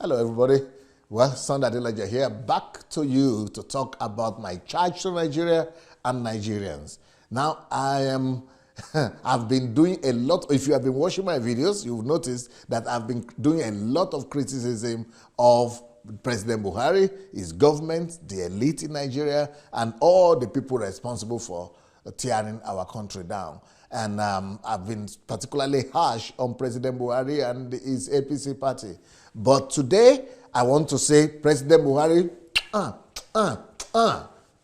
Hello, everybody. Well, son Adelaja here, back to you to talk about my charge to Nigeria and Nigerians. Now, I've been doing a lot. If you have been watching my videos, you've noticed that I've been doing a lot of criticism of President Buhari, his government, the elite in Nigeria, and all the people responsible for tearing our country down. And I've been particularly harsh on President Buhari and his APC party. But today, I want to say, President Buhari,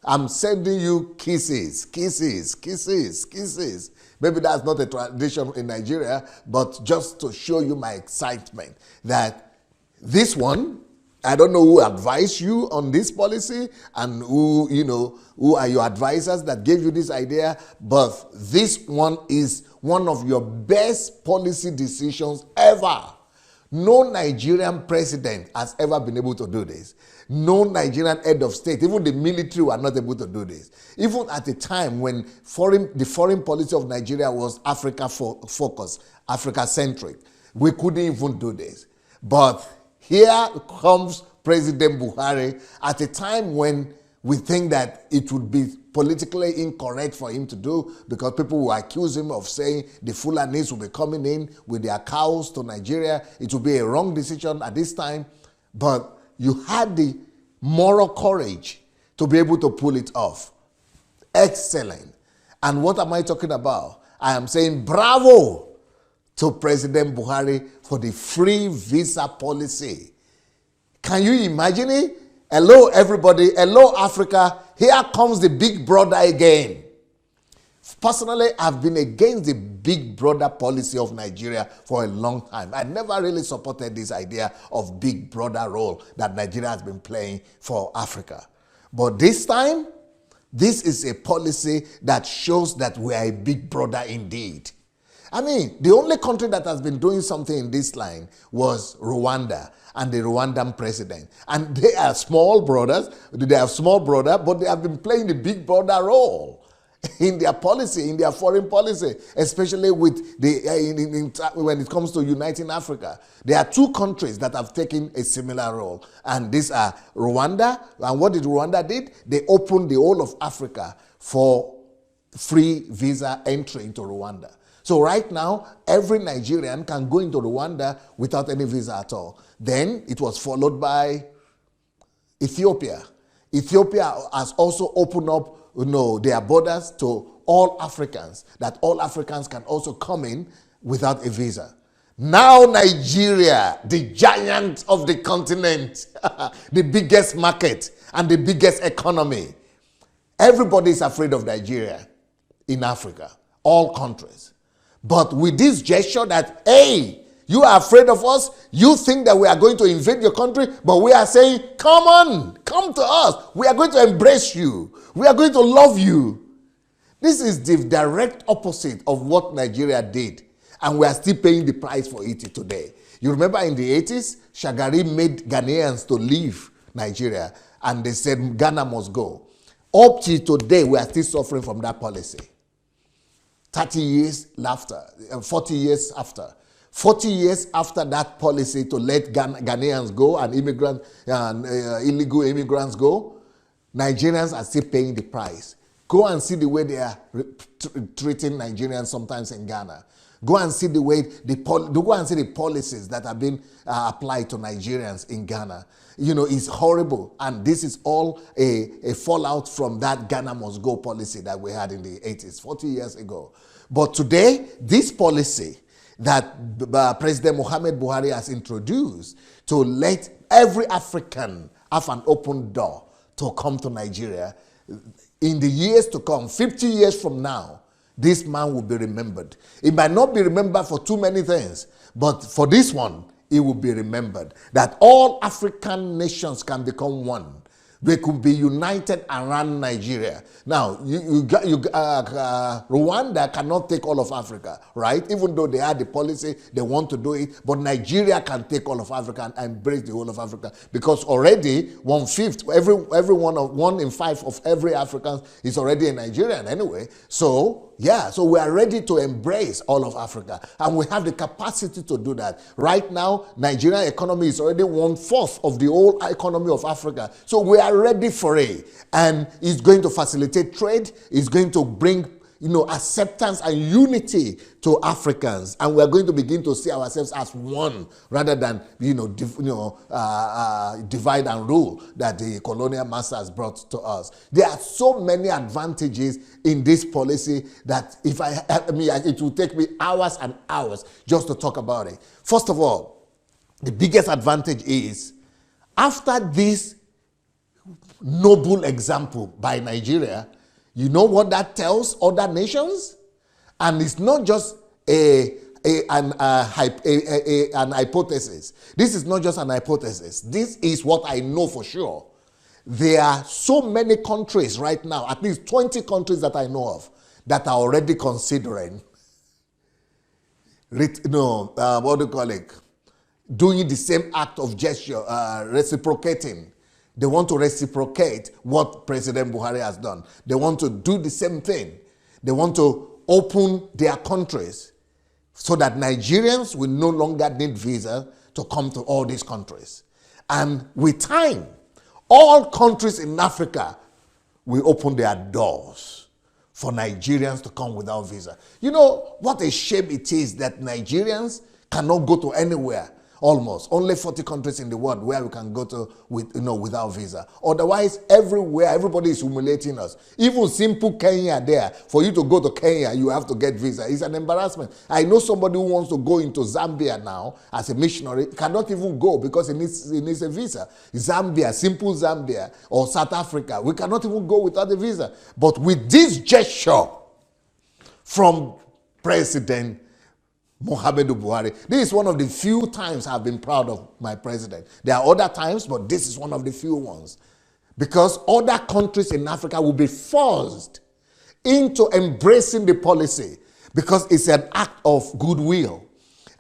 I'm sending you kisses, kisses, kisses, kisses. Maybe that's not a tradition in Nigeria, but just to show you my excitement that this one, I don't know who advised you on this policy and who are your advisors that gave you this idea, but this one is one of your best policy decisions ever. No Nigerian president has ever been able to do this. No Nigerian head of state, even the military, were not able to do this. Even at a time when the foreign policy of Nigeria was Africa-focused, Africa-centric, we couldn't even do this. But here comes President Buhari at a time when we think that it would be politically incorrect for him to do, because people will accuse him of saying the Fulanis will be coming in with their cows to Nigeria. It would be a wrong decision at this time. But you had the moral courage to be able to pull it off. Excellent. And what am I talking about? I am saying bravo to President Buhari for the free visa policy. Can you imagine it? Hello, everybody. Hello, Africa. Here comes the big brother again. Personally, I've been against the big brother policy of Nigeria for a long time. I never really supported this idea of big brother role that Nigeria has been playing for Africa. But this time, this is a policy that shows that we are a big brother indeed. I mean, the only country that has been doing something in this line was Rwanda and the Rwandan president. And they are small brothers. They have small brother, but they have been playing the big brother role in their policy, in their foreign policy, especially with when it comes to uniting Africa. There are two countries that have taken a similar role, and these are Rwanda. And what did Rwanda did? They opened the whole of Africa for free visa entry into Rwanda. So right now, every Nigerian can go into Rwanda without any visa at all. Then it was followed by Ethiopia. Ethiopia has also opened up their borders to all Africans, that all Africans can also come in without a visa. Now Nigeria, the giant of the continent, the biggest market and the biggest economy. Everybody is afraid of Nigeria in Africa, all countries. But with this gesture that, hey, you are afraid of us, you think that we are going to invade your country, but we are saying, come on, come to us. We are going to embrace you. We are going to love you. This is the direct opposite of what Nigeria did, and we are still paying the price for it today. You remember in the 80s, Shagari made Ghanaians to leave Nigeria, and they said Ghana must go. Up to today, we are still suffering from that policy. 30 years after, 40 years after. 40 years after that policy to let Ghanaians go and illegal immigrants go, Nigerians are still paying the price. Go and see the way they are treating Nigerians sometimes in Ghana. Go and see the way go and see the policies that have been applied to Nigerians in Ghana. It's horrible, and this is all a fallout from that Ghana must go policy that we had in the 80s, 40 years ago. But today, this policy that President Muhammad Buhari has introduced to let every African have an open door to come to Nigeria, in the years to come, 50 years from now, this man will be remembered. It might not be remembered for too many things, but for this one, it will be remembered that all African nations can become one. They could be united around Nigeria. Now, Rwanda cannot take all of Africa, right? Even though they had the policy, they want to do it, but Nigeria can take all of Africa and embrace the whole of Africa, because already 1/5, one in five of every African is already a Nigerian anyway. So yeah, so we are ready to embrace all of Africa, and we have the capacity to do that. Right now, Nigerian economy is already 1/4 of the whole economy of Africa. So we are ready for it, and it's going to facilitate trade. It's going to bring acceptance and unity to Africans, and we are going to begin to see ourselves as one rather than divide and rule that the colonial masters brought to us. There are so many advantages in this policy that it will take me hours and hours just to talk about it. First of all, the biggest advantage is after this noble example by Nigeria, you know what that tells other nations? And it's not just an hypothesis. This is not just an hypothesis. This is what I know for sure. There are so many countries right now, at least 20 countries that I know of, that are already considering, doing the same act of gesture, reciprocating. They want to reciprocate what President Buhari has done. They want to do the same thing. They want to open their countries so that Nigerians will no longer need visa to come to all these countries. And with time, all countries in Africa will open their doors for Nigerians to come without visa. You know what a shame it is that Nigerians cannot go to anywhere. Almost only 40 countries in the world where we can go to without visa. Otherwise, everywhere, everybody is humiliating us. Even simple Kenya there, for you to go to Kenya, you have to get visa. It's an embarrassment. I know somebody who wants to go into Zambia now as a missionary, cannot even go because he needs a visa. Zambia, simple Zambia, or South Africa, we cannot even go without a visa. But with this gesture from President Muhammadu Buhari, this is one of the few times I've been proud of my president. There are other times, but this is one of the few ones. Because other countries in Africa will be forced into embracing the policy because it's an act of goodwill.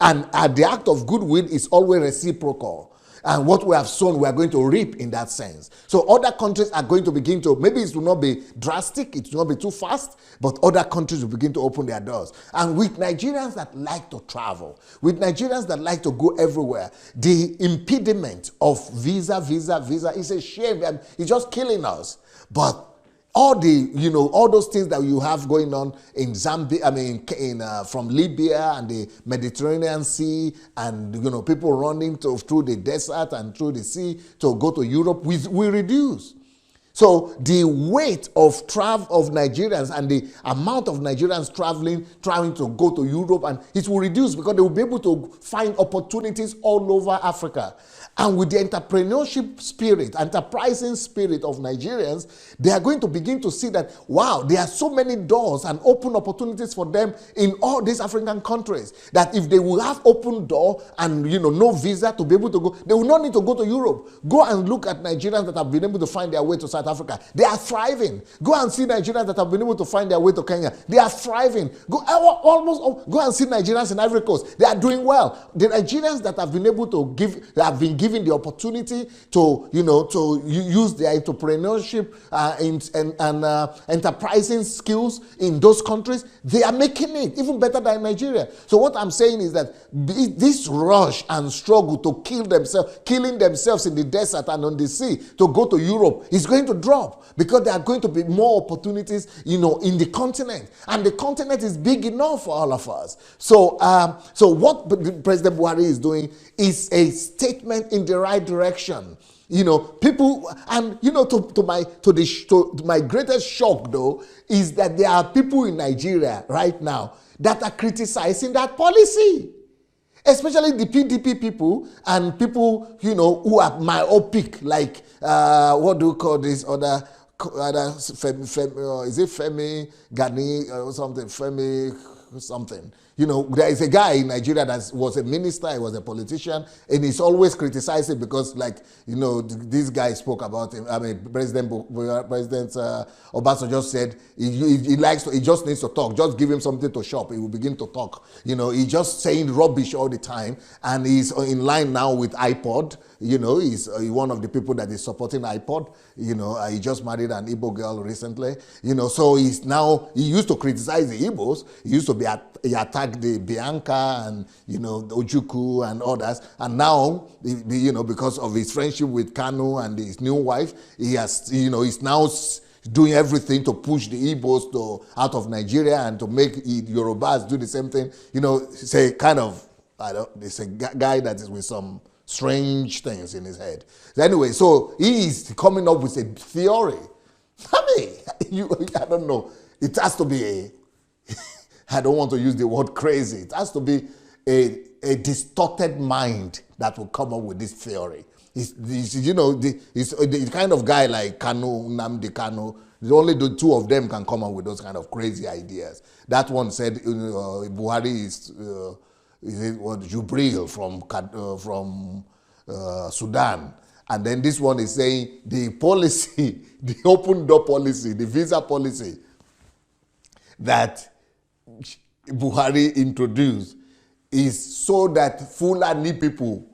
And the act of goodwill is always reciprocal. And what we have sown, we are going to reap in that sense. So other countries are going to begin to, maybe it will not be drastic, it will not be too fast, but other countries will begin to open their doors. And with Nigerians that like to travel, with Nigerians that like to go everywhere, the impediment of visa is a shame. It's just killing us. But all all those things that you have going on in Zambia, from Libya and the Mediterranean Sea, and people running through the desert and through the sea to go to Europe, we reduce. So the weight of travel of Nigerians and the amount of Nigerians trying to go to Europe, and it will reduce because they will be able to find opportunities all over Africa. And with the entrepreneurship spirit, enterprising spirit of Nigerians, they are going to begin to see that, wow, there are so many doors and open opportunities for them in all these African countries, that if they will have open door and, no visa to be able to go, they will not need to go to Europe. Go and look at Nigerians that have been able to find their way to South Africa. They are thriving. Go and see Nigerians that have been able to find their way to Kenya. They are thriving. Go and see Nigerians in Ivory Coast. They are doing well. The Nigerians that have been able to have been given the opportunity to use their entrepreneurship and enterprising skills in those countries, they are making it even better than Nigeria. So what I'm saying is that this rush and struggle to killing themselves in the desert and on the sea to go to Europe is going to drop, because there are going to be more opportunities in the continent, and the continent is big enough for all of us. So what President Buhari is doing is a statement in the right direction. People, and to my greatest shock though is that there are people in Nigeria right now that are criticizing that policy, especially the PDP people and people who are myopic, like what do you call this other is it Femi Gani or something, Femi something, You know, there is a guy in Nigeria that was a minister, he was a politician, and he's always criticizing because, like, you know, this guy spoke about him. I mean, President Obasanjo just said he just needs to talk. Just give him something to shop, he will begin to talk. You know, he's just saying rubbish all the time, and he's in line now with iPod. You know, he's one of the people that is supporting iPod. You know, he just married an Igbo girl recently. You know, so he used to criticize the Igbos. He used to he attacked the Bianca and, you know, the Ojukwu and others. And now, you know, because of his friendship with Kanu and his new wife, he has, you know, he's now doing everything to push the Igbos out of Nigeria and to make Yorubas do the same thing. You know, it's a kind of, it's a guy that is with some strange things in his head. So anyway, so he is coming up with a theory. I mean, I don't know. It has to be I don't want to use the word crazy. It has to be a distorted mind that will come up with this theory. You know, he's the kind of guy like Kanu, Nnamdi Kanu. Only the two of them can come up with those kind of crazy ideas. That one said Buhari is Jubril from Sudan. And then this one is saying the policy, the open door policy, the visa policy that Buhari introduced is so that Fulani people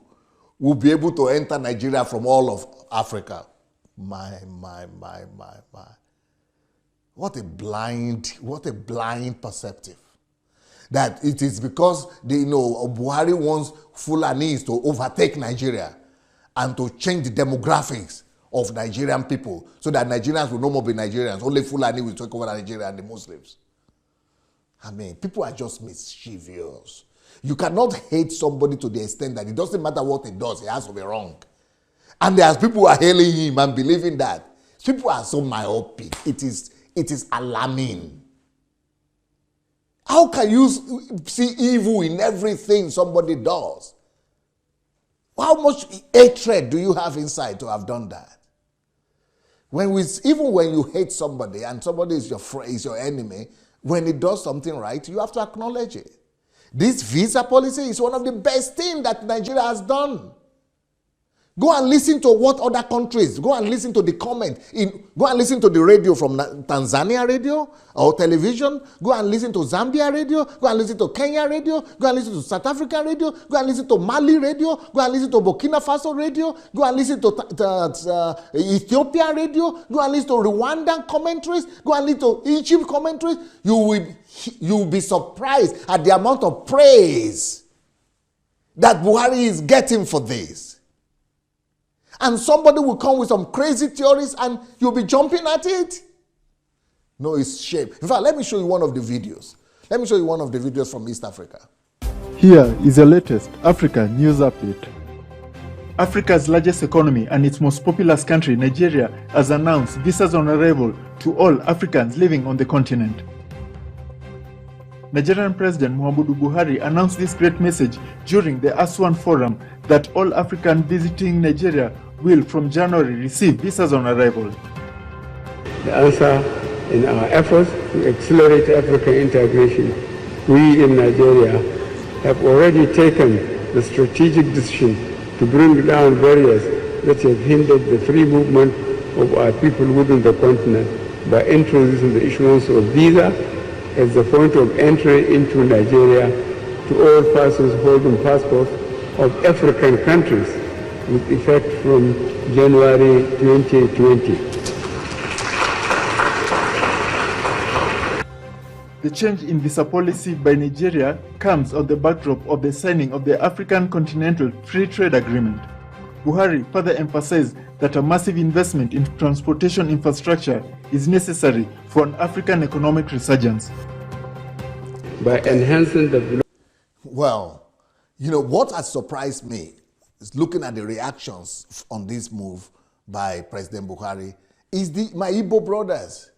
will be able to enter Nigeria from all of Africa. My. What a blind perspective. That it is because Buhari wants Fulanis to overtake Nigeria and to change the demographics of Nigerian people so that Nigerians will no more be Nigerians. Only Fulani will take over Nigeria and the Muslims. I mean, people are just mischievous. You cannot hate somebody to the extent that it doesn't matter what he does, he has to be wrong. And there's people who are hailing him and believing that. People are so myopic. It is alarming. How can you see evil in everything somebody does? How much hatred do you have inside to have done that? Even when you hate somebody and somebody is your enemy, when he does something right, you have to acknowledge it. This visa policy is one of the best things that Nigeria has done. Go and listen to what other countries, go and listen to the comment. Go and listen to the radio from Tanzania radio or television. Go and listen to Zambia radio. Go and listen to Kenya radio. Go and listen to South Africa radio. Go and listen to Mali radio. Go and listen to Burkina Faso radio. Go and listen to Ethiopia radio. Go and listen to Rwandan commentaries. Go and listen to Egypt commentaries. You will be surprised at the amount of praise that Buhari is getting for this. And somebody will come with some crazy theories and you'll be jumping at it. No, it's shame. In fact, let me show you one of the videos. Let me show you one of the videos from East Africa. Here is the latest Africa news update. Africa's largest economy and its most populous country, Nigeria, has announced visas on arrival to all Africans living on the continent. Nigerian President Muhammadu Buhari announced this great message during the Aswan Forum that all Africans visiting Nigeria will from January receive visas on arrival. The answer in our efforts to accelerate African integration, we in Nigeria have already taken the strategic decision to bring down barriers that have hindered the free movement of our people within the continent by introducing the issuance of visa as the point of entry into Nigeria to all persons holding passports of African countries with effect from January 2020. The change in visa policy by Nigeria comes on the backdrop of the signing of the African Continental Free Trade Agreement. Buhari further emphasized that a massive investment in transportation infrastructure is necessary for an African economic resurgence. By enhancing the... Well, you know, what has surprised me is looking at the reactions on this move by President Buhari is my Igbo brothers.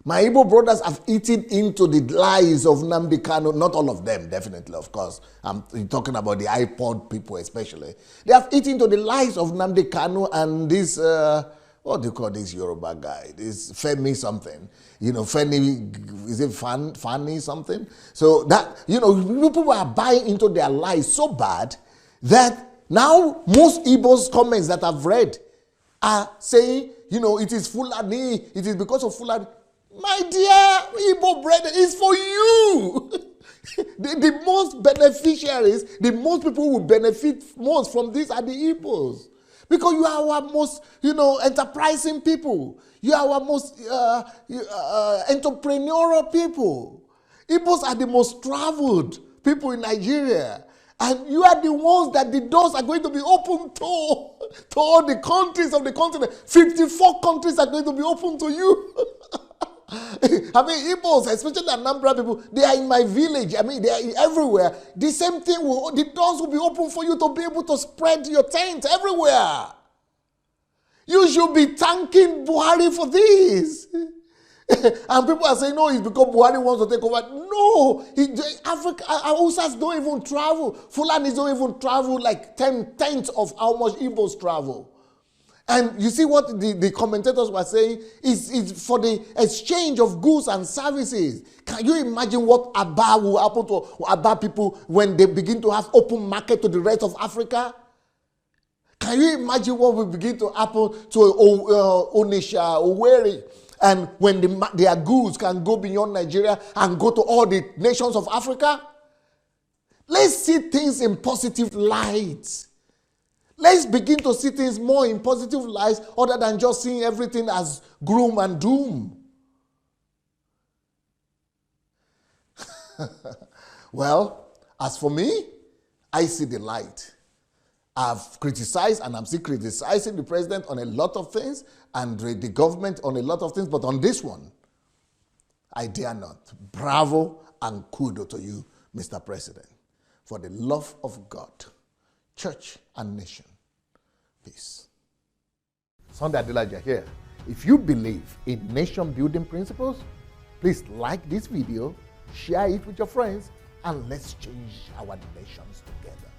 My Igbo brothers have eaten into the lies of Nnamdi Kanu. Not all of them, definitely, of course. I'm talking about the iPod people especially. They have eaten into the lies of Nnamdi Kanu and this what do you call this Yoruba guy? This Femi something. You know, Femi, is it Fanny something? So that, you know, people are buying into their lies so bad that now most Igbo's comments that I've read are saying, you know, it is Fulani, it is because of Fulani. My dear Igbo brethren, it's for you. The most beneficiaries, the most people who will benefit most from this are the Igbos. Because you are our most, you know, enterprising people. You are our most entrepreneurial people. Igbos are the most traveled people in Nigeria. And you are the ones that the doors are going to be open to all the countries of the continent. 54 countries are going to be open to you. I mean, Igbos, especially the Anambra people, they are in my village. I mean, they are everywhere. The same thing, the doors will be open for you to be able to spread your tent everywhere. You should be thanking Buhari for this. And people are saying, no, it's because Buhari wants to take over. No, Africa, Hausas don't even travel. Fulanis don't even travel like 10/10 of how much Igbos travel. And you see what the commentators were saying is for the exchange of goods and services. Can you imagine what Aba will happen to Aba people when they begin to have open market to the rest of Africa? Can you imagine what will begin to happen to Onisha, Owerri? And when their goods can go beyond Nigeria and go to all the nations of Africa? Let's see things in positive light. Let's begin to see things more in positive light other than just seeing everything as gloom and doom. Well, as for me, I see the light. I've criticized and I'm still criticizing the president on a lot of things and the government on a lot of things, but on this one, I dare not. Bravo and kudos to you, Mr. President, for the love of God, church and nation. Peace. Sunday Adelaja here. If you believe in nation building principles, please like this video, share it with your friends, and let's change our nations together.